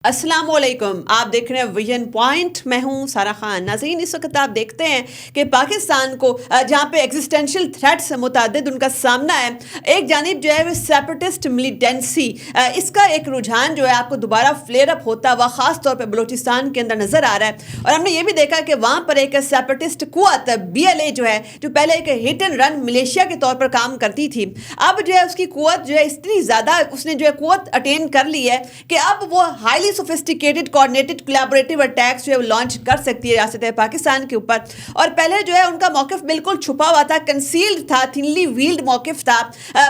السلام علیکم، آپ دیکھ رہے ہیں ویژن پوائنٹ، میں ہوں سارا خان۔ ناظرین، اس وقت آپ دیکھتے ہیں کہ پاکستان کو جہاں پہ ایگزسٹینشل تھریٹس متعدد ان کا سامنا ہے، ایک جانب جو ہے وہ سیپریٹسٹ ملیٹنسی، اس کا ایک رجحان جو ہے آپ کو دوبارہ فلیئر اپ ہوتا ہوا خاص طور پہ بلوچستان کے اندر نظر آ رہا ہے۔ اور ہم نے یہ بھی دیکھا کہ وہاں پر ایک سیپریٹسٹ قوت BLA جو ہے، جو پہلے ایک ہٹ اینڈ رن ملیشیا کے طور پر کام کرتی تھی، اب جو ہے اس کی قوت جو ہے اتنی زیادہ اس نے جو ہے قوت اٹین کر لی ہے کہ اب وہ ہائیلی سوفسٹیکیٹڈ کوآرڈینیٹڈ کولیبوریٹو اٹیکس جو ہے لانچ کر سکتی ہے ریاست پاکستان کے اوپر۔ اور پہلے جو ہے ان کا موقف بالکل چھپا ہوا تھا، کنسیلڈ تھا، تھنلی ویلڈ موقف تھا،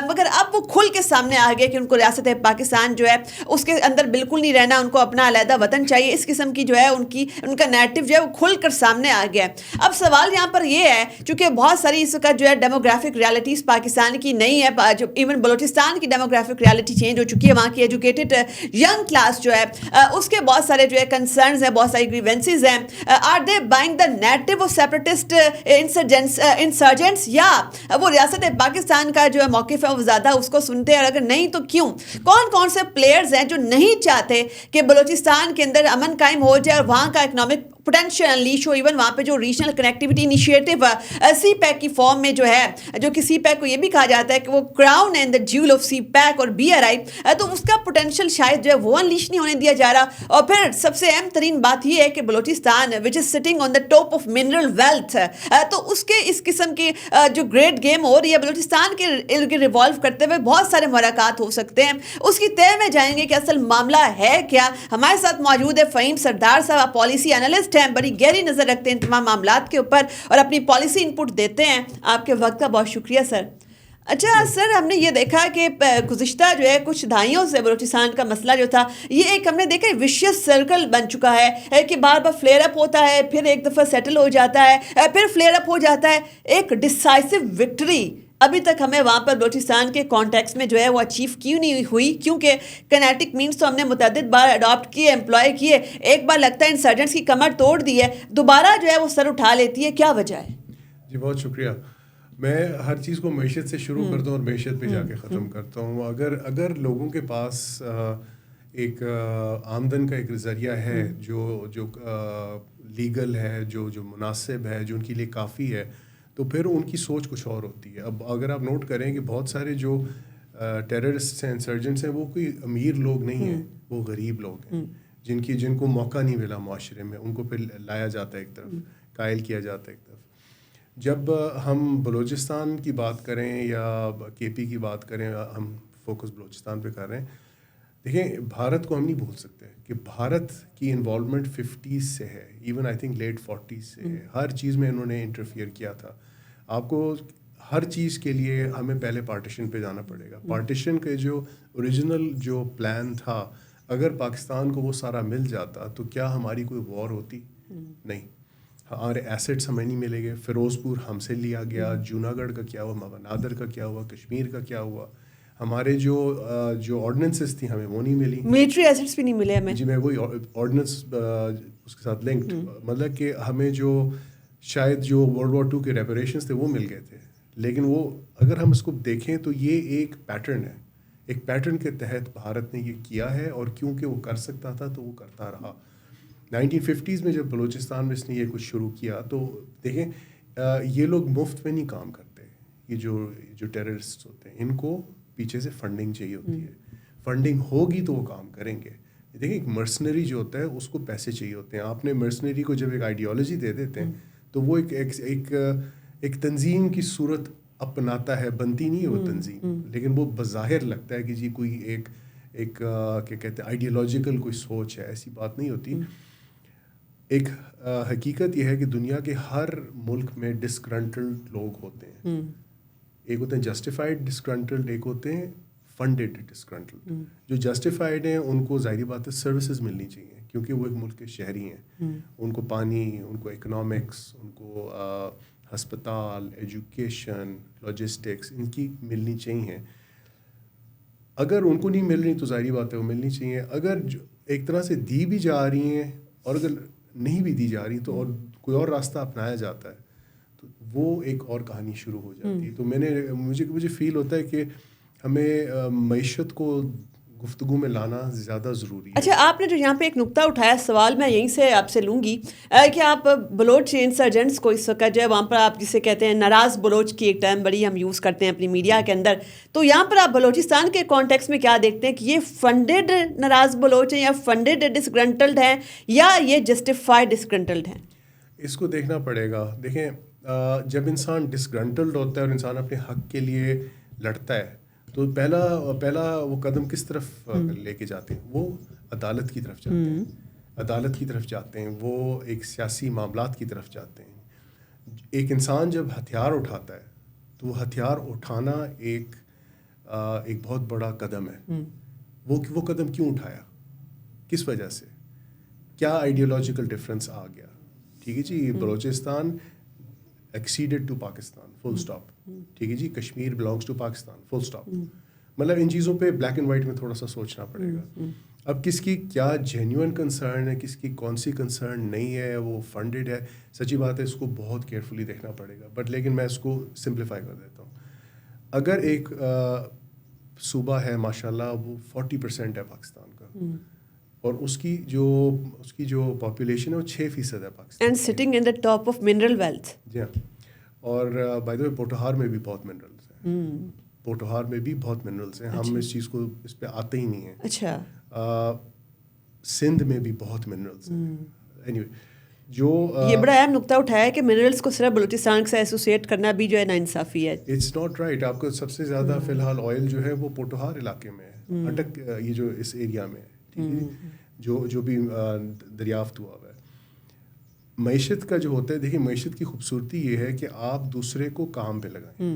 مگر اب وہ کھل کے سامنے آ گیا کہ ان کو ریاست پاکستان جو ہے اس کے اندر بالکل نہیں رہنا، ان کو اپنا علیحدہ وطن چاہیے۔ اس قسم کی جو ہے ان کا نیریٹو جو ہے وہ کھل کر سامنے آ گیا ہے۔ اب سوال یہاں پر یہ ہے، چونکہ بہت ساری اس کا جو ہے ڈیموگرافک ریالٹیز پاکستان کی نہیں ہے، جو ایون بلوچستان کی ڈیموگرافک ریالٹی چینج ہو چکی ہے، وہاں کی ایجوکیٹڈ ینگ کلاس جو ہے اس کے بہت سارے جو ہے کنسرنز ہیں، بہت ساری گریونسز ہیں۔ Are they buying the narrative of separatist insurgents, یا وہ ریاست پاکستان کا جو ہے موقف ہے وہ زیادہ اس کو سنتے ہیں، اور اگر نہیں تو کیوں؟ کون کون سے پلیئرز ہیں جو نہیں چاہتے کہ بلوچستان کے اندر امن قائم ہو جائے اور وہاں کا اکنامک پوٹینشیل انلیش ہو؟ ایون وہاں پہ جو ریجنل کنیکٹیوٹی انیشیٹو سی پیک کی فارم میں جو ہے، جو کہ سی پیک کو یہ بھی کہا جاتا ہے کہ وہ crown and the jewel of CPEC اور BRI، تو اس کا پوٹینشیل شاید جو ہے وہ انلیش نہیں ہونے دیا جا رہا۔ اور پھر سب سے اہم ترین بات یہ ہے کہ Balochistan which is sitting on the top of mineral wealth, تو اس کے اس قسم کی جو گریٹ گیم ہو رہی ہے بلوچستان کے ارد گرد ریوالو کرتے ہوئے بہت سارے محرکات ہو سکتے ہیں۔ اس کی تہہ میں جائیں گے کہ اصل معاملہ ہے کیا۔ ہمارے ساتھ موجود ہے فہیم سردار صاحب، پالیسی انالسٹ ہیں، بڑی گہری نظر رکھتے ہیں ان تمام معاملات کے اوپر اور اپنی پالیسی انپٹ دیتے ہیں۔ آپ کے وقت کا بہت شکریہ سر۔ اچھا سر، ہم نے یہ دیکھا کہ گزشتہ جو ہے کچھ دہائیوں سے بلوچستان کا مسئلہ جو تھا، یہ ایک ہم نے دیکھا ویشیس سرکل بن چکا ہے کہ بار بار فلیئر اپ ہوتا ہے، پھر ایک دفعہ سیٹل ہو جاتا ہے، پھر فلیئر اپ ہو جاتا ہے۔ ایک ڈیسائسو وکٹری ابھی تک ہمیں وہاں پر بلوچستان کے کانٹیکس میں جو ہے وہ اچیو کیوں نہیں ہوئی؟ کیونکہ کنیٹک مینس تو ہم نے متعدد بار اڈاپٹ کیے، امپلائی کیے، ایک بار لگتا ہے انسرجنٹس کی کمر توڑ دی ہے، دوبارہ جو ہے وہ سر اٹھا لیتی ہے، کیا وجہ ہے؟ جی بہت شکریہ۔ میں ہر چیز کو معیشت سے شروع کرتا ہوں اور معیشت پہ جا کے ختم کرتا ہوں۔ اگر لوگوں کے پاس ایک آمدن کا ایک ذریعہ ہے جو لیگل ہے، جو مناسب ہے، جو ان کے لیے کافی ہے، تو پھر ان کی سوچ کچھ اور ہوتی ہے۔ اب اگر آپ نوٹ کریں کہ بہت سارے جو ٹیررسٹ ہیں، انسرجنٹس ہیں، وہ کوئی امیر لوگ نہیں ہیں، وہ غریب لوگ ہیں جن کو موقع نہیں ملا معاشرے میں، ان کو پھر لایا جاتا ہے ایک طرف، قائل کیا جاتا ہے ایک طرف۔ جب ہم بلوچستان کی بات کریں یا KP کی بات کریں، ہم فوکس بلوچستان پہ کر رہے ہیں، دیکھیں بھارت کو ہم نہیں بھول سکتے کہ بھارت کی انوالومنٹ 50s سے ہے، even I think late 40s سے ہے۔ ہر چیز میں انہوں نے انٹرفیئر کیا تھا۔ آپ کو ہر چیز کے لیے ہمیں پہلے پارٹیشن پہ جانا پڑے گا۔ پارٹیشن کے جو اوریجنل جو پلان تھا، اگر پاکستان کو وہ سارا مل جاتا تو کیا ہماری کوئی وار ہوتی؟ نہیں، ہمارے ایسٹس ہمیں نہیں ملے گے۔ فیروز پور ہم سے لیا گیا، جوناگڑھ کا کیا ہوا، نادر کا کیا ہوا، کشمیر کا کیا ہوا، ہمارے جو آرڈیننسز تھیں ہمیں وہ نہیں ملی، ملٹری ایسٹس بھی نہیں ملے ہمیں۔ جی میں وہی آرڈیننس اس کے ساتھ لنکڈ، مطلب کہ ہمیں جو شاید جو World War II کے ریپریشنز تھے وہ مل گئے تھے، لیکن وہ اگر ہم اس کو دیکھیں تو یہ ایک پیٹرن ہے، ایک پیٹرن کے تحت بھارت نے یہ کیا ہے، اور کیونکہ وہ کر سکتا تھا تو وہ کرتا رہا۔ 1950s میں جب بلوچستان میں اس نے یہ کچھ شروع کیا تو دیکھیں یہ لوگ مفت میں نہیں کام کرتے، یہ جو ٹیررسٹ ہوتے ہیں ان کو پیچھے سے فنڈنگ چاہیے ہوتی ہے، فنڈنگ ہوگی تو وہ کام کریں گے۔ دیکھیں ایک مرسنری جو ہوتا ہے اس کو پیسے چاہیے ہوتے ہیں۔ آپ نے مرسنری کو جب ایک آئیڈیالوجی دے دیتے ہیں تو وہ ایک تنظیم کی صورت اپناتا ہے، بنتی نہیں ہے وہ تنظیم، لیکن وہ بظاہر لگتا ہے کہ جی کوئی ایک کیا کہتے ہیں آئیڈیالوجیکل کوئی سوچ ہے، ایسی بات نہیں ہوتی۔ ایک حقیقت یہ ہے کہ دنیا کے ہر ملک میں ڈسگرنٹلڈ لوگ ہوتے ہیں، ایک ہوتے ہیں جسٹیفائڈ ڈسگرنٹلڈ، ایک ہوتے ہیں فنڈڈ ڈسگرنٹلڈ۔ جو جسٹیفائڈ ہیں ان کو ظاہری بات ہے سروسز ملنی چاہیے، کیونکہ وہ ایک ملک کے شہری ہیں، ان کو پانی، ان کو اکنامکس، ان کو ہسپتال، ایجوکیشن، لاجسٹکس ان کی ملنی چاہیے۔ اگر ان کو نہیں مل رہی تو ظاہری بات ہے وہ ملنی چاہیے۔ اگر ایک طرح سے دی بھی جا رہی ہیں اور اگر نہیں بھی دی جا رہی تو اور کوئی اور راستہ اپنایا جاتا ہے تو وہ ایک اور کہانی شروع ہو جاتی ہے۔ تو مجھے فیل ہوتا ہے کہ ہمیں معیشت کو گفتگو میں لانا زیادہ ضروری ہے. اچھا، آپ نے جو یہاں پہ ایک نقطہ اٹھایا، سوال میں یہیں سے آپ سے لوں گی کہ آپ بلوچ انسرجنٹس کو اس وقت جو ہے وہاں پر آپ جسے کہتے ہیں ناراض بلوچ کی ایک ٹرم بڑی ہم یوز کرتے ہیں اپنی میڈیا کے اندر، تو یہاں پر آپ بلوچستان کے کانٹیکس میں کیا دیکھتے ہیں کہ یہ فنڈڈ ناراض بلوچ ہیں یا فنڈڈ ڈسگرنٹلڈ ہیں یا یہ جسٹیفائڈ ڈسگرنٹلڈ ہیں؟ اس کو دیکھنا پڑے گا. دیکھیں جب انسان ڈسگرنٹلڈ ہوتا ہے اور انسان اپنے حق کے لیے لڑتا ہے تو پہلا وہ قدم کس طرف لے کے جاتے ہیں؟ وہ عدالت کی طرف جاتے ہیں. عدالت کی طرف جاتے ہیں، وہ ایک سیاسی معاملات کی طرف جاتے ہیں. ایک انسان جب ہتھیار اٹھاتا ہے تو وہ ہتھیار اٹھانا ایک بہت بڑا قدم ہے. وہ قدم کیوں اٹھایا، کس وجہ سے، کیا آئیڈیالوجیکل ڈفرینس آ گیا؟ ٹھیک ہے جی، Balochistan acceded to Pakistan, full stop. ٹھیک ہے جی، Kashmir belongs to Pakistan, full stop. مطلب ان چیزوں پہ بلیک اینڈ وائٹ میں تھوڑا سا سوچنا پڑے گا. اب کس کی کیا جینیون کنسرن ہے، کس کی کون سی کنسرن نہیں ہے، وہ فنڈڈ ہے، سچی بات ہے اس کو بہت کیئرفلی دیکھنا پڑے گا. بٹ لیکن میں اس کو سمپلیفائی کر دیتا ہوں. اگر ایک صوبہ ہے ماشاء اللہ وہ 40% ہے پاکستان کا، اور اس کی جو پاپولیشن ہے وہ 6% ہے Pakistan, and sitting in the top of mineral wealth. جی ہاں. اور بائی دا وے پوٹوہار میں بھی بہت منرلس ہیں. پوٹوہار میں بھی بہت منرلس ہیں. ہم اس چیز کو اس پہ آتے ہی نہیں ہیں. اچھا. سندھ میں بھی بہت منرلس ہیں. اینی وے جو یہ بڑا اہم نقطہ اٹھایا ہے کہ منرلس کو صرف بلوچستان سے ایسوسیٹ کرنا بھی جو ہے ناانصافی ہے. It's not right. آپ کو سب سے زیادہ فی الحال آئل جو ہے وہ پوٹوہار علاقے میں ہے، اٹک یہ جو اس ایریا میں ہے. ٹھیک ہے، جو بھی دریافت ہوا ہوا ہے. معیشت کا جو ہوتا ہے، دیکھیے معیشت کی خوبصورتی یہ ہے کہ آپ دوسرے کو کام پہ لگائیں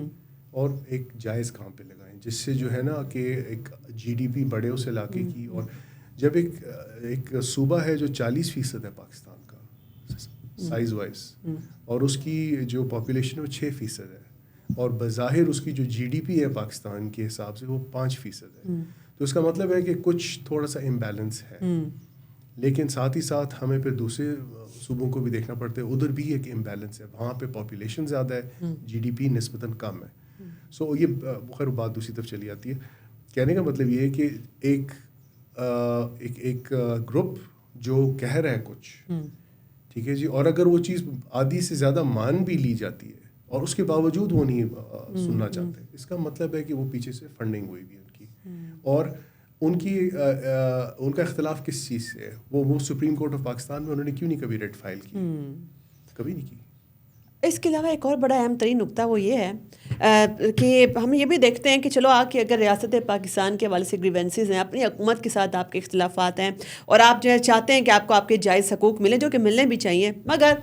اور ایک جائز کام پہ لگائیں، جس سے جو ہے نا کہ ایک جی ڈی پی بڑھے اس علاقے کی. اور جب ایک صوبہ ہے جو 40% ہے پاکستان کا سائز وائز، اور اس کی جو پاپولیشن ہے وہ 6% ہے، اور بظاہر اس کی جو جی ڈی پی ہے پاکستان کے حساب سے وہ 5% ہے، تو اس کا مطلب ہے کہ کچھ تھوڑا سا امبیلنس ہے. لیکن ساتھ ہی ساتھ ہمیں پھر دوسرے صوبوں کو بھی دیکھنا پڑتا ہے، ادھر بھی ایک امبیلنس ہے. وہاں پہ پاپولیشن زیادہ ہے، جی ڈی پی نسبتاً کم ہے. سو یہ خیر بات دوسری طرف چلی جاتی ہے. کہنے کا مطلب یہ ہے کہ ایک گروپ جو کہہ رہا ہے کچھ، ٹھیک ہے جی، اور اگر وہ چیز آدھی سے زیادہ مان بھی لی جاتی ہے اور اس کے باوجود وہ نہیں سننا چاہتے، اس کا مطلب ہے کہ وہ پیچھے سے فنڈنگ ہوئی بھی ان کی. اور ان کا اختلاف کس چیز سے ہے؟ وہ سپریم کورٹ آف پاکستان میں انہوں نے کیوں نہیں کبھی ریٹ فائل کی؟ کبھی نہیں کی. اس کے علاوہ ایک اور بڑا اہم ترین نقطہ وہ یہ ہے کہ ہم یہ بھی دیکھتے ہیں کہ چلو آ کے اگر ریاست پاکستان کے حوالے سے گریونسز ہیں، اپنی حکومت کے ساتھ آپ کے اختلافات ہیں اور آپ جو ہے چاہتے ہیں کہ آپ کو آپ کے جائز حقوق ملیں، جو کہ ملنے بھی چاہیے، مگر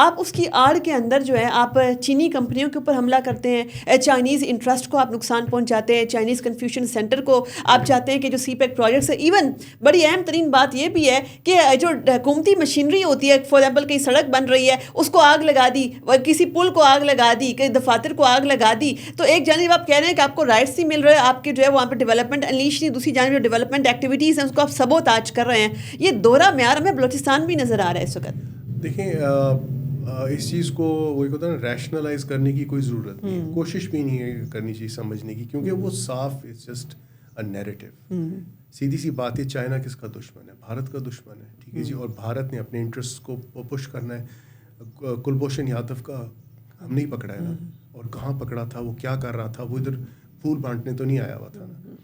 آپ اس کی آڑ کے اندر جو ہے آپ چینی کمپنیوں کے اوپر حملہ کرتے ہیں، چائنیز انٹرسٹ کو آپ نقصان پہنچاتے ہیں، چائنیز کنفیوژن سینٹر کو آپ چاہتے ہیں کہ جو سی پیک پروجیکٹس ہے. ایون بڑی اہم ترین بات یہ بھی ہے کہ جو حکومتی مشینری ہوتی ہے، فار ایگزامپل کہیں سڑک بن رہی ہے اس کو آگ لگا دی، کسی پل کو آگ لگا دی، کئی دفاتر کو آگ لگا دی. تو ایک جانب آپ کہہ رہے ہیں کہ آپ کو رائٹس نہیں مل رہے، آپ کے جو ہے وہاں پہ ڈیولپمنٹ انلیش نہیں، دوسری جانب جو ڈیولپمنٹ ایکٹیویٹیز ہیں اس کو آپ سبوتاج کر رہے ہیں. یہ دورہ معیار ہمیں بلوچستان بھی نظر آ رہا ہے اس وقت. دیکھیں اس چیز کو وہی ہوتا ہے نا، ریشنلائز کرنے کی کوئی ضرورت نہیں، کوشش بھی نہیں ہے کرنی چاہیے سمجھنے کی، کیونکہ وہ صاف اٹس جسٹ اے نیریٹو. سیدھی سی بات ہے، چائنا کس کا دشمن ہے؟ بھارت کا دشمن ہے. ٹھیک ہے جی، اور بھارت نے اپنے انٹرسٹ کو پش کرنا ہے. کلبھوشن یادو کا ہم نہیں پکڑا ہے نا، اور کہاں پکڑا تھا، وہ کیا کر رہا تھا، وہ ادھر پھول بانٹنے تو نہیں آیا ہوا تھا نا.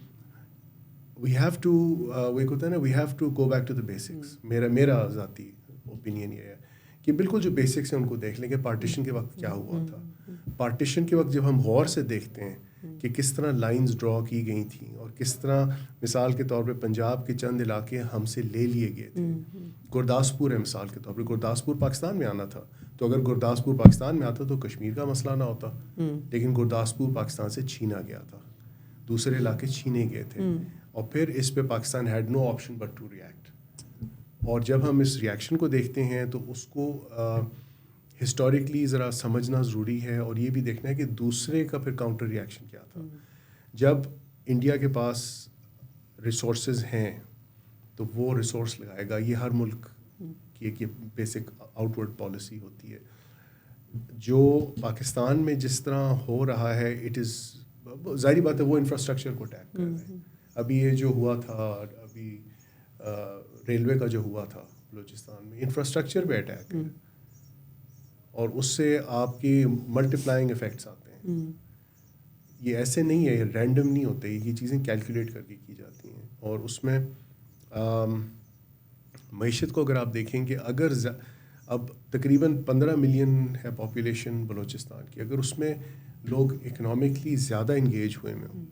وی ہیو ٹو وہ ایک ہوتا ہے نا، we have to go back to the basics. میرا ذاتی اوپینین یہ ہے کہ بالکل جو بیسکس ہیں ان کو دیکھ لیں کہ پارٹیشن کے وقت کیا ہوا تھا. پارٹیشن کے وقت جب ہم غور سے دیکھتے ہیں کہ کس طرح لائنز ڈرا کی گئی تھیں اور کس طرح مثال کے طور پہ پنجاب کے چند علاقے ہم سے لے لیے گئے تھے. گرداسپور ہے مثال کے طور پہ، گرداسپور پاکستان میں آنا تھا، تو اگر گرداسپور پاکستان میں آتا تو کشمیر کا مسئلہ نہ ہوتا، لیکن گرداسپور پاکستان سے چھینا گیا تھا، دوسرے علاقے چھینے گئے تھے، اور پھر اس پہ Pakistan had no option but to react. اور جب ہم اس ریئیکشن کو دیکھتے ہیں تو اس کو ہسٹوریکلی ذرا سمجھنا ضروری ہے، اور یہ بھی دیکھنا ہے کہ دوسرے کا پھر کاؤنٹر ریئیکشن کیا تھا. جب انڈیا کے پاس ریسورسز ہیں تو وہ ریسورس لگائے گا. یہ ہر ملک کی ایک یہ بیسک آؤٹ ورڈ پالیسی ہوتی ہے. جو پاکستان میں جس طرح ہو رہا ہے، اٹ از ظاہری بات ہے وہ انفراسٹرکچر کو اٹیک کر رہے ہیں. ابھی یہ جو ہوا تھا ابھی ریلوے کا جو ہوا تھا بلوچستان میں، انفراسٹرکچر پہ اٹیک ہے اور اس سے آپ کی ملٹیپلائنگ افیکٹس آتے ہیں. یہ ایسے نہیں ہے، یہ رینڈم نہیں ہوتے، یہ چیزیں کیلکولیٹ کر کے کی جاتی ہیں. اور اس میں معیشت کو اگر آپ دیکھیں کہ اگر اب تقریباً 15 ملین ہے پاپولیشن بلوچستان کی، اگر اس میں لوگ اکنامکلی زیادہ انگیج ہوئے میں ہوں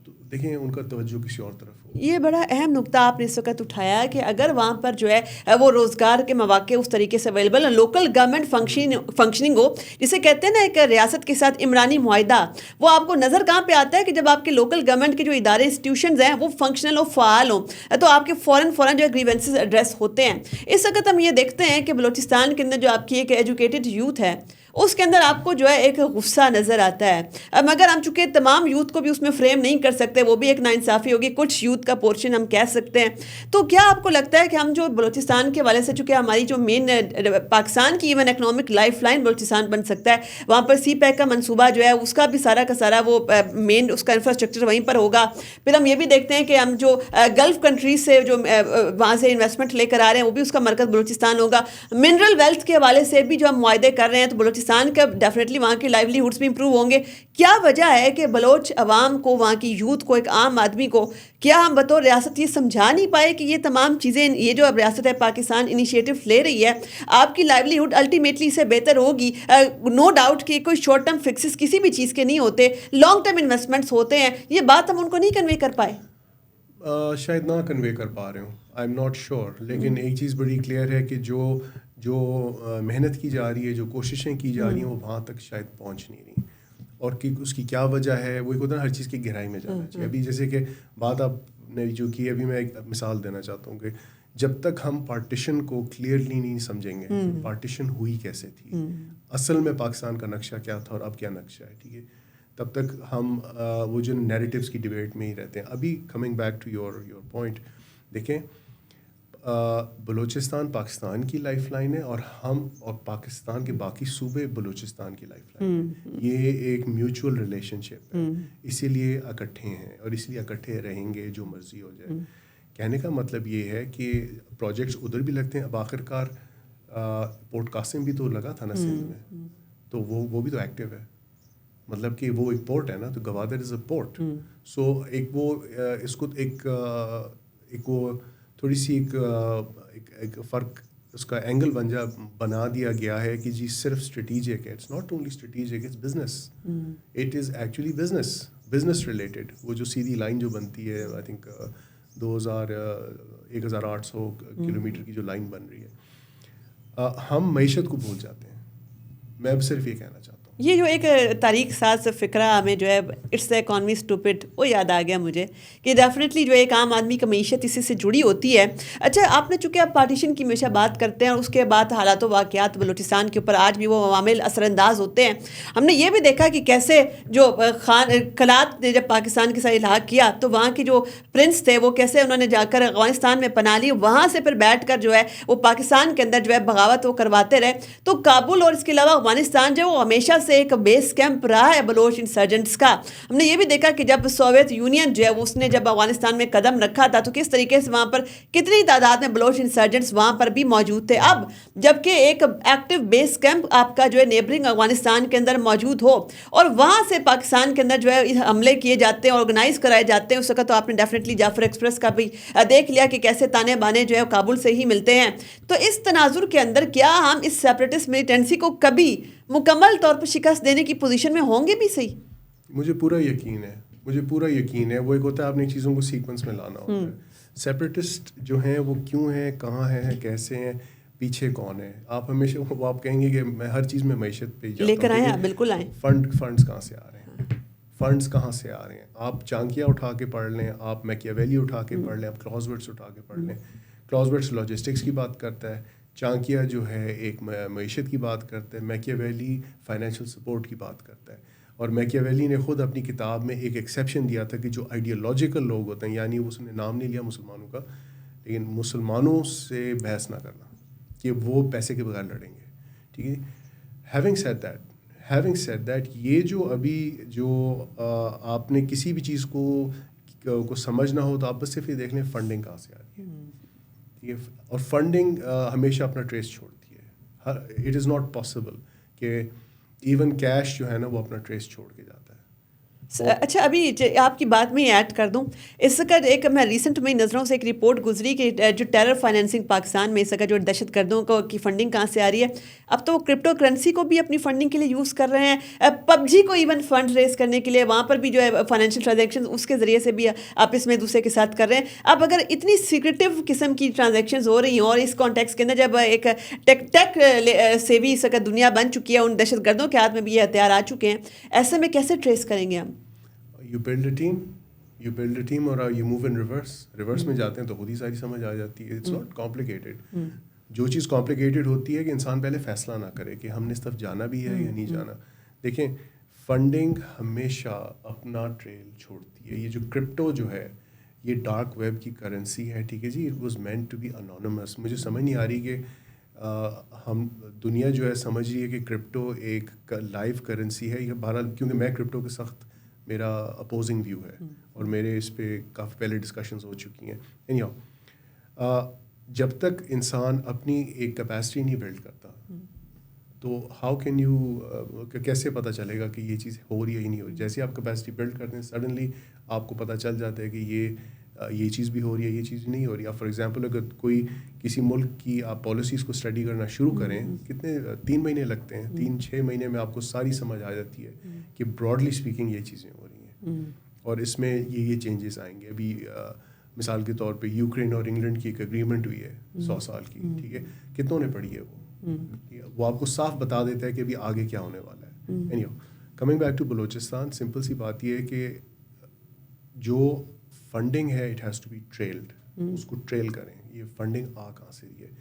تو دیکھیں ان کا توجہ کسی اور طرف ہو. یہ بڑا اہم نقطہ آپ نے اس وقت اٹھایا کہ اگر وہاں پر جو ہے وہ روزگار کے مواقع اس طریقے سے اویلیبل ہیں، لوکل گورنمنٹ فنکشننگ ہو، جسے کہتے ہیں نا ایک ریاست کے ساتھ عمرانی معاہدہ، وہ آپ کو نظر کہاں پہ آتا ہے کہ جب آپ کے لوکل گورنمنٹ کے جو ادارے انسٹیٹیوشنز ہیں وہ فنکشنل اور فعال ہوں تو آپ کے فوراً جو ہے گریونسز ایڈریس ہوتے ہیں. اس وقت ہم یہ دیکھتے ہیں کہ بلوچستان کے اندر جو آپ کی ایک ایجوکیٹڈ یوتھ ہے اس کے اندر آپ کو جو ہے ایک غصہ نظر آتا ہے. مگر ہم چونکہ تمام یوتھ کو بھی اس میں فریم نہیں کر سکتے، وہ بھی ایک ناانصافی ہوگی، کچھ یوتھ کا پورشن ہم کہہ سکتے ہیں. تو کیا آپ کو لگتا ہے کہ ہم جو بلوچستان کے والے سے، چونکہ ہماری جو مین پاکستان کی even economic life line Balochistan بن سکتا ہے، وہاں پر سی پیک کا منصوبہ جو ہے اس کا بھی سارا کا سارا وہ مین اس کا انفراسٹرکچر وہیں پر ہوگا. پھر ہم یہ بھی دیکھتے ہیں کہ ہم جو گلف کنٹریز سے جو وہاں سے انویسٹمنٹ لے کر آ رہے ہیں وہ بھی اس کا مرکز بلوچستان ہوگا. منرل ویلتھ کے حوالے سے بھی جو ہم معاہدے کر رہے ہیں تو بلوچستان کا ڈیفینیٹلی وہاں کی لائیولی ہوڈس بھی امپروو ہوں گے. کیا وجہ ہے کہ بلوچ عوام کو، وہاں کی یوتھ کو، ایک عام آدمی کو، کیا ہم بطور ریاست یہ سمجھا نہیں پائے کہ یہ تمام چیزیں، یہ جو اب ریاست ہے پاکستان انیشیٹو لے رہی ہے، آپ کی لائیولی ہوڈ الٹیمیٹلی اس سے بہتر ہوگی. نو ڈاؤٹ کہ کوئی شارٹ ٹرم فکسز کسی بھی چیز کے نہیں ہوتے، لانگ ٹرم انویسٹمنٹس ہوتے ہیں. یہ بات ہم ان کو نہیں کنوے کر پائے. شاید نہ کنوے کر پا رہے ہوں، آئی ایم ناٹ شیور. لیکن ایک چیز بڑی کلیئر ہے کہ جو محنت کی جا رہی ہے، جو کوششیں کی جا رہی ہیں، وہ وہاں تک شاید پہنچ نہیں رہی. اور کہ اس کی کیا وجہ ہے، وہ ایک ہوتا ہے ہر چیز کی گہرائی میں جانا چاہیے. ابھی جیسے کہ بات آپ نے جو کی، ابھی میں ایک مثال دینا چاہتا ہوں کہ جب تک ہم پارٹیشن کو کلیئرلی نہیں سمجھیں گے، پارٹیشن ہوئی کیسے تھی، اصل میں پاکستان کا نقشہ کیا تھا اور اب کیا نقشہ ہے، ٹھیک ہے، تب تک ہم وہ جو نیریٹیوز کی ڈبیٹ میں ہی رہتے ہیں. ابھی coming back to your point, دیکھیں بلوچستان پاکستان کی لائف لائن ہے اور ہم اور پاکستان کے باقی صوبے بلوچستان کی لائف لائن ہے. یہ ایک میوچول ریلیشن شپ ہے، اسی لیے اکٹھے ہیں اور اس لیے اکٹھے رہیں گے جو مرضی ہو جائے. کہنے کا مطلب یہ ہے کہ پروجیکٹس ادھر بھی لگتے ہیں. اب آخر کار پورٹ قاسم بھی تو لگا تھا نا سندھ میں، تو وہ بھی تو ایکٹیو ہے. مطلب کہ وہ ایک پورٹ ہے نا، تو گوادر از اے پورٹ. سو ایک وہ اس کو ایک وہ تھوڑی سی ایک فرق اس کا اینگل بنا دیا گیا ہے کہ جی صرف اسٹریٹیجک ہے. It's not only strategic, it's business. It is actually business related. وہ جو سیدھی لائن جو بنتی ہے، آئی تھنک 1800 کلومیٹر کی جو لائن بن رہی ہے، ہم معیشت کو بھول جاتے ہیں. میں اب صرف یہ کہنا چاہتا ہوں. یہ جو ایک تاریخ ساز فقرہ ہمیں جو ہے اٹس دا اکانومی اسٹوپڈ، وہ یاد آ گیا مجھے کہ ڈیفینیٹلی جو ایک عام آدمی کا معیشت اسی سے جڑی ہوتی ہے. اچھا، آپ نے چونکہ آپ پارٹیشن کی ہمیشہ بات کرتے ہیں اور اس کے بعد حالات و واقعات بلوچستان کے اوپر آج بھی وہ عوامل اثر انداز ہوتے ہیں. ہم نے یہ بھی دیکھا کہ کیسے جو خلات نے جب پاکستان کے ساتھ الحاق کیا تو وہاں کے جو پرنس تھے وہ کیسے انہوں نے جا کر افغانستان میں پناہ لی، وہاں سے پھر بیٹھ کر جو ہے وہ پاکستان کے اندر جو ہے بغاوت وہ کرواتے رہے. تو کابل اور اس کے علاوہ افغانستان جو ہے وہ ہمیشہ سے ایک بیس کیمپ رہا ہے بلوچ انسرجنٹس کا. ہم نے یہ بھی دیکھا کہ جب سوویت یونین جو ہے اس نے جب افغانستان میں قدم رکھا تھا تو کس طریقے سے وہاں پر کتنی تعداد میں بلوچ انسرجنٹس وہاں پر بھی موجود تھے. اب جبکہ ایک ایکٹیو بیس کیمپ آپ کا جو ہے نیبرنگ افغانستان کے اندر موجود ہو اور وہاں سے پاکستان کے اندر جو ہے حملے کیے جاتے ہیں، آرگنائز کرائے جاتے ہیں، اس وقت تو آپ نے ڈیفینیٹلی جعفر ایکسپریس کا بھی دیکھ لیا کہ کیسے تانے بانے جو ہے کابل سے ہی ملتے ہیں. تو اس تناظر کے اندر کیا ہم اس سیپریٹسٹ ملیٹنسی کو کبھی مکمل طور پر شکست دینے کی پوزیشن میں ہوں گے بھی صحیح؟ مجھے پورا یقین ہے. وہ ایک ہوتا ہے اپنی چیزوں کو سیکوینس میں لانا ہوتا ہے. سیپریٹسٹ جو ہیں وہ کیوں ہیں، کہاں ہیں، کیسے ہیں، پیچھے کون ہے. آپ ہمیشہ وہ آپ کہیں گے کہ میں ہر چیز میں معیشت پہ لے کر آئیں، بالکل آئیں. فنڈس کہاں سے آ رہے ہیں. آپ چانکیا اٹھا کے پڑھ لیں، آپ میکیاویلی اٹھا کے پڑھ لیں، آپ کلازورتس اٹھا کے پڑھ لیں. کلازورتس لاجسٹکس کی بات کرتا ہے، چانکیا جو ہے ایک معیشت کی بات کرتا ہے، میکیاویلی فائنینشیل سپورٹ کی بات کرتا ہے. اور میکیاویلی نے خود اپنی کتاب میں ایک ایکسیپشن دیا تھا کہ جو آئیڈیالوجیکل لوگ ہوتے ہیں، یعنی اس نے نام نہیں لیا مسلمانوں کا، لیکن مسلمانوں سے بحث نہ کرنا کہ وہ پیسے کے بغیر لڑیں گے. ٹھیک ہے. ہیونگ سیڈ دیٹ یہ جو ابھی جو آپ نے کسی بھی چیز کو کو سمجھنا ہو تو آپ بس صرف یہ دیکھ لیں فنڈنگ کہاں سے آ رہی ہے. ٹھیک ہے, اور فنڈنگ ہمیشہ اپنا ٹریس چھوڑتی ہے. اٹ از ناٹ پاسبل کہ ایون کیش جو ہے نا وہ اپنا ٹریس چھوڑ کے جاتا ہے. اچھا, ابھی آپ کی بات میں ایڈ کر دوں, اس کا ایک میں ریسنٹ میں نظروں سے ایک رپورٹ گزری کہ جو ٹیرر فائنینسنگ پاکستان میں اس کا جو دہشت گردوں کو کی فنڈنگ کہاں سے آ رہی ہے, اب تو وہ کرپٹو کرنسی کو بھی اپنی فنڈنگ کے لیے یوز کر رہے ہیں, پب جی کو ایون فنڈ ریز کرنے کے لیے وہاں پر بھی جو ہے فائنینشیل ٹرانزیکشن اس کے ذریعے سے بھی آپس میں دوسرے کے ساتھ کر رہے ہیں. اب اگر اتنی سیکریٹو قسم کی ٹرانزیکشنز ہو رہی ہیں اور اس کانٹیکس کے اندر جب ایک ٹیک سے بھی اس کا دنیا بن چکی ہے, ان دہشت گردوں کے ہاتھ میں بھی یہ ہتھیار آ چکے ہیں, ایسے میں کیسے ٹریس کریں گے ہم؟ یو بلڈ اے ٹیم اور یو موو ان ریورس میں جاتے ہیں تو خود ہی ساری سمجھ آ جاتی ہے. It's not complicated. جو چیز کمپلیکیٹڈ ہوتی ہے کہ انسان پہلے فیصلہ نہ کرے کہ ہم نے اس طرف جانا بھی ہے یا نہیں جانا. دیکھیں, فنڈنگ ہمیشہ اپنا ٹریل چھوڑتی ہے. یہ جو کرپٹو جو ہے یہ ڈارک ویب کی کرنسی ہے, ٹھیک ہے جی, it was meant to be anonymous. مجھے سمجھ نہیں آ رہی کہ ہم دنیا جو ہے سمجھ رہی ہے کہ کرپٹو ایک لائیو کرنسی ہے. یہ بہرحال کیونکہ میں کرپٹو کے سخت میرا اپوزنگ ویو ہے اور میرے اس پہ کافی پہلے ڈسکشنز ہو چکی ہیں. جب تک انسان اپنی ایک کیپیسٹی نہیں بلڈ کرتا تو ہاؤ کین یو, کیسے پتہ چلے گا کہ یہ چیز ہو رہی ہے ہی نہیں ہو رہی. جیسے آپ کیپیسٹی بلڈ کرتے ہیں سڈنلی آپ کو پتہ چل جاتا ہے کہ یہ چیز بھی ہو رہی ہے, یہ چیز نہیں ہو رہی. آپ فار ایگزامپل اگر کوئی کسی ملک کی آپ پالیسیز کو اسٹڈی کرنا شروع کریں, کتنے 3 مہینے لگتے ہیں, 3-6 مہینے میں آپ کو ساری سمجھ آ جاتی ہے کہ براڈلی اسپیکنگ یہ چیزیں ہو رہی ہیں اور اس میں یہ چینجز آئیں گے. ابھی مثال کے طور پہ یوکرین اور انگلینڈ کی ایک اگریمنٹ ہوئی ہے 100 سال کی, ٹھیک ہے, کتنوں نے پڑھی ہے وہ آپ کو صاف بتا دیتا ہے کہ ابھی آگے کیا ہونے والا ہے. Anyway coming back to Balochistan, simple سی بات یہ ہے کہ جو فنڈنگ ہے it has to be trailed. اس کو ٹریل کریں. یہ فنڈنگ کہاں سے رہی ہے,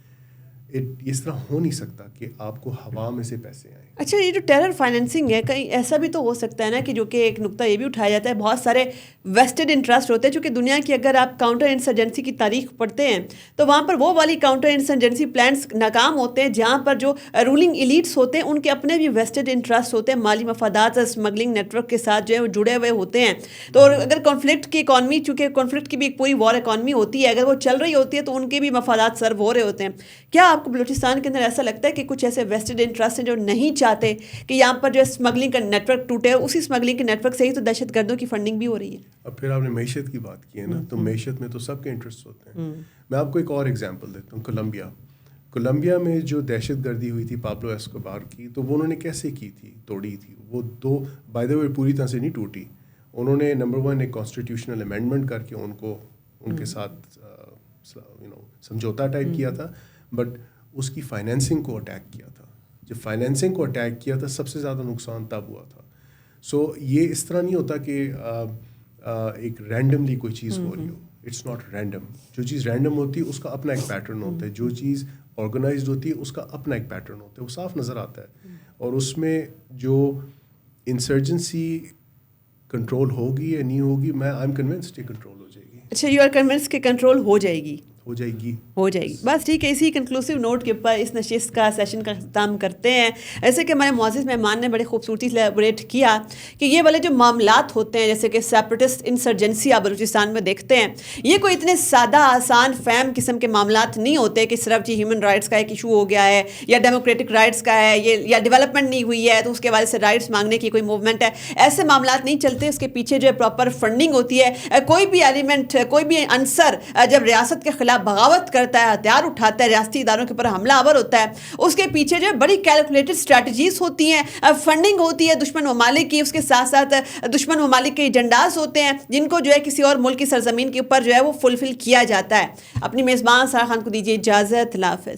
اس طرح ہو نہیں سکتا کہ آپ کو ہوا میں سے پیسے آئیں. اچھا, یہ جو ٹیرر فائنینسنگ ہے, کہیں ایسا بھی تو ہو سکتا ہے نا کہ جو کہ ایک نقطہ یہ بھی اٹھایا جاتا ہے, بہت سارے ویسٹڈ انٹرسٹ ہوتے ہیں, چونکہ دنیا کی اگر آپ کاؤنٹر انسرجنسی کی تاریخ پڑھتے ہیں تو وہاں پر وہ والی کاؤنٹر انسرجنسی پلانس ناکام ہوتے ہیں جہاں پر جو رولنگ ایلیٹس ہوتے ہیں ان کے اپنے بھی ویسٹڈ انٹرسٹ ہوتے ہیں, مالی مفادات اسمگلنگ نیٹ ورک کے ساتھ جو ہے وہ جڑے ہوئے ہوتے ہیں. تو اگر کانفلکٹ کی اکانومی, چونکہ کانفلکٹ کی بھی ایک پوری وار اکانومی ہوتی ہے, اگر وہ چل رہی ہوتی ہے تو ان کے بھی مفادات سرو ہو رہے ہوتے ہیں. کیا آپ کو بلوچستان کے اندر ایسا لگتا ہے کہ کچھ ایسے ویسٹڈ انٹرسٹ ہیں جو نہیں چاہتے کہ یہاں پر جو اسمگلنگ کا نیٹ ورک ٹوٹے, اسی اسمگلنگ کے نیٹ ورک سے ہی تو دہشت گردوں کی فنڈنگ بھی ہو رہی ہے؟ اب پھر آپ نے معیشت کی بات کی ہے نا, تو معیشت میں تو سب کے انٹرسٹ ہوتے ہیں. میں آپ کو ایک اور ایگزامپل دیتا ہوں. کولمبیا میں جو دہشت گردی ہوئی تھی پابلو ایسکوبار کی, تو وہ انہوں نے کیسے کی تھی, توڑی تھی. وہ دو بائی دا وے پوری طرح سے نہیں ٹوٹی. انہوں نے نمبر 1 ایک کانسٹیٹیوشنل امینڈمنٹ کر کے ان کے ساتھ سمجھوتا ٹائپ کیا تھا, بٹ اس کی فائنینسنگ کو اٹیک کیا تھا. جب فائنینسنگ کو اٹیک کیا تھا سب سے زیادہ نقصان تب ہوا تھا. سو یہ اس طرح نہیں ہوتا کہ ایک رینڈملی کوئی چیز ہو رہی ہو. It's not random. جو چیز رینڈم ہوتی ہے اس کا اپنا ایک پیٹرن ہوتا ہے, جو چیز آرگنائزڈ ہوتی ہے اس کا اپنا ایک پیٹرن ہوتا ہے, وہ صاف نظر آتا ہے. اور اس میں جو انسرجنسی کنٹرول ہوگی یا نہیں ہوگی, میں آئی ایم کنونسڈ یہ کنٹرول ہو جائے گی. اچھا, یو آر کنونس کہ کنٹرول ہو جائے گی. ہو جائے گی. بس ٹھیک ہے, اسی کنکلوسیو نوٹ کے اوپر اس نشست کا سیشن کا اختتام کرتے ہیں. ایسے کہ ہمارے معزز مہمان نے بڑے خوبصورتی سے ایلیبوریٹ کیا کہ یہ والے جو معاملات ہوتے ہیں جیسے کہ سیپریٹسٹ انسرجنسی آپ بلوچستان میں دیکھتے ہیں, یہ کوئی اتنے سادہ آسان فہم قسم کے معاملات نہیں ہوتے کہ صرف جی ہیومن رائٹس کا ایک ایشو ہو گیا ہے یا ڈیموکریٹک رائٹس کا ہے یا ڈیولپمنٹ نہیں ہوئی ہے تو اس کے والے سے رائٹس مانگنے کی کوئی موومنٹ ہے. ایسے معاملات نہیں چلتے. اس کے پیچھے جو ہے پراپر فنڈنگ ہوتی ہے. کوئی بھی ایلیمنٹ, کوئی بھی عنصر جب ریاست کے خلاف بغاوت کرتا ہے, ہتھیار اٹھاتا ہے, ریاستی اداروں کے اوپر حملہ آور ہوتا ہے, اس کے پیچھے جو ہے بڑی کیلکولیٹڈ اسٹریٹجیز ہوتی ہیں, فنڈنگ ہوتی ہے دشمن ممالک کی, اس کے ساتھ ساتھ دشمن ممالک کے ایجنڈاز ہوتے ہیں جن کو جو ہے کسی اور ملک کی سرزمین کے اوپر جو ہے وہ فلفل کیا جاتا ہے. اپنی میزبان سارا خان کو دیجیے اجازت. اللہ حافظ.